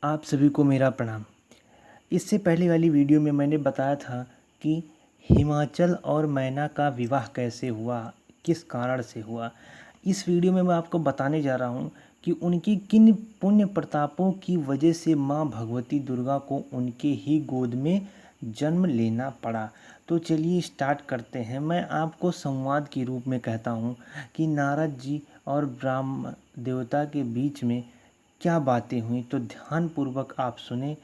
आप सभी को मेरा प्रणाम। इससे पहले वाली वीडियो में मैंने बताया था कि हिमाचल और मैना का विवाह कैसे हुआ, किस कारण से हुआ। इस वीडियो में मैं आपको बताने जा रहा हूँ कि उनकी किन पुण्य प्रतापों की वजह से माँ भगवती दुर्गा को उनके ही गोद में जन्म लेना पड़ा। तो चलिए स्टार्ट करते हैं। मैं आपको संवाद के रूप में कहता हूँ कि नारद जी और ब्रह्म देवता के बीच में क्या बातें हुई, तो ध्यानपूर्वक आप सुने।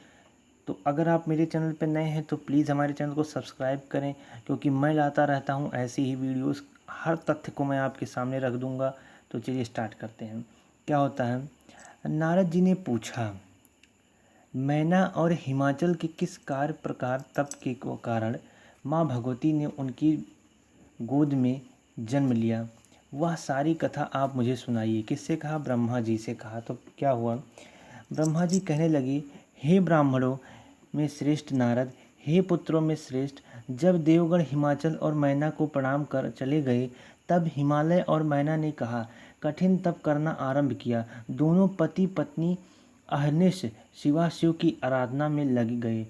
तो अगर आप मेरे चैनल पर नए हैं तो प्लीज़ हमारे चैनल को सब्सक्राइब करें, क्योंकि मैं लाता रहता हूं ऐसी ही वीडियोस। हर तथ्य को मैं आपके सामने रख दूंगा। तो चलिए स्टार्ट करते हैं। क्या होता है, नारद जी ने पूछा, मैना और हिमाचल के किस कार्य प्रकार तप के कारण माँ भगवती ने उनकी गोद में जन्म लिया, वह सारी कथा आप मुझे सुनाइए। किससे कहा? ब्रह्मा जी से कहा। तो क्या हुआ, ब्रह्मा जी कहने लगे, हे ब्राह्मणों में श्रेष्ठ नारद, हे पुत्रों में श्रेष्ठ, जब देवगण हिमाचल और मैना को प्रणाम कर चले गए, तब हिमालय और मैना ने कहा, कठिन तप करना आरंभ किया। दोनों पति पत्नी अहर्निश शिवाशिव की आराधना में लग गए।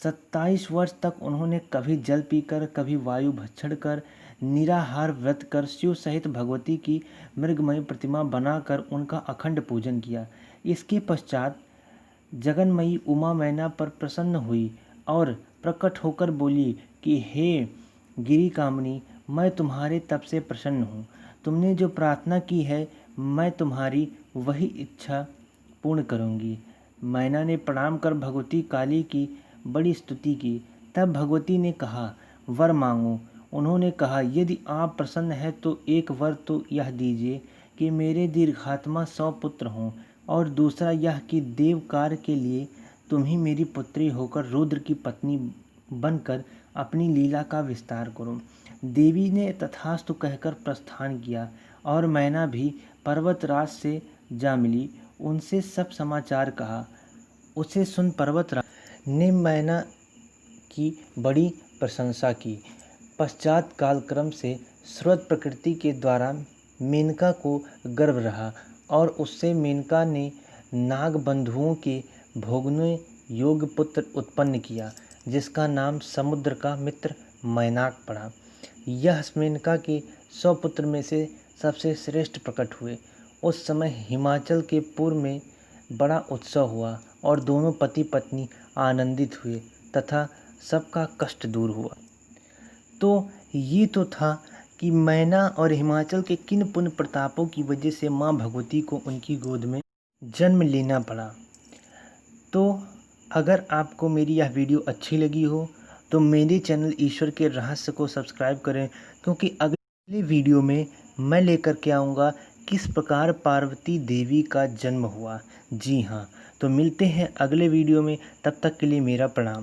27 वर्ष तक उन्होंने कभी जल पीकर, कभी वायु भक्षण कर, निराहार व्रत कर, शिव सहित भगवती की मृगमयी प्रतिमा बनाकर उनका अखंड पूजन किया। इसके पश्चात जगन्मयी उमा मैना पर प्रसन्न हुई और प्रकट होकर बोली कि हे गिरी कामनी, मैं तुम्हारे तप से प्रसन्न हूँ। तुमने जो प्रार्थना की है, मैं तुम्हारी वही इच्छा पूर्ण करूँगी। मैना ने प्रणाम कर भगवती काली की बड़ी स्तुति की। तब भगवती ने कहा, वर मांगो। उन्होंने कहा, यदि आप प्रसन्न हैं तो एक वर तो यह दीजिए कि मेरे दीर्घात्मा 100 पुत्र हों, और दूसरा यह कि देव कार्य के लिए तुम ही मेरी पुत्री होकर रुद्र की पत्नी बनकर अपनी लीला का विस्तार करो। देवी ने तथास्तु कहकर प्रस्थान किया और मैना भी पर्वतराज से जा मिली। उनसे सब समाचार कहा। उसे सुन पर्वतराज ने मैना की बड़ी प्रशंसा की। पश्चात कालक्रम से श्रुत प्रकृति के द्वारा मेनका को गर्भ रहा और उससे मेनका ने नाग बंधुओं के भोगने योग्य पुत्र उत्पन्न किया, जिसका नाम समुद्र का मित्र मैनाक पड़ा। यह मेनका के 100 पुत्र में से सबसे श्रेष्ठ प्रकट हुए। उस समय हिमाचल के पूर्व में बड़ा उत्सव हुआ और दोनों पति पत्नी आनंदित हुए तथा सबका कष्ट दूर हुआ। तो ये तो था कि मैना और हिमाचल के किन पुण्य प्रतापों की वजह से माँ भगवती को उनकी गोद में जन्म लेना पड़ा। तो अगर आपको मेरी यह वीडियो अच्छी लगी हो तो मेरे चैनल ईश्वर के रहस्य को सब्सक्राइब करें, क्योंकि अगले वीडियो में मैं लेकर के आऊँगा किस प्रकार पार्वती देवी का जन्म हुआ। जी हाँ, तो मिलते हैं अगले वीडियो में। तब तक के लिए मेरा प्रणाम।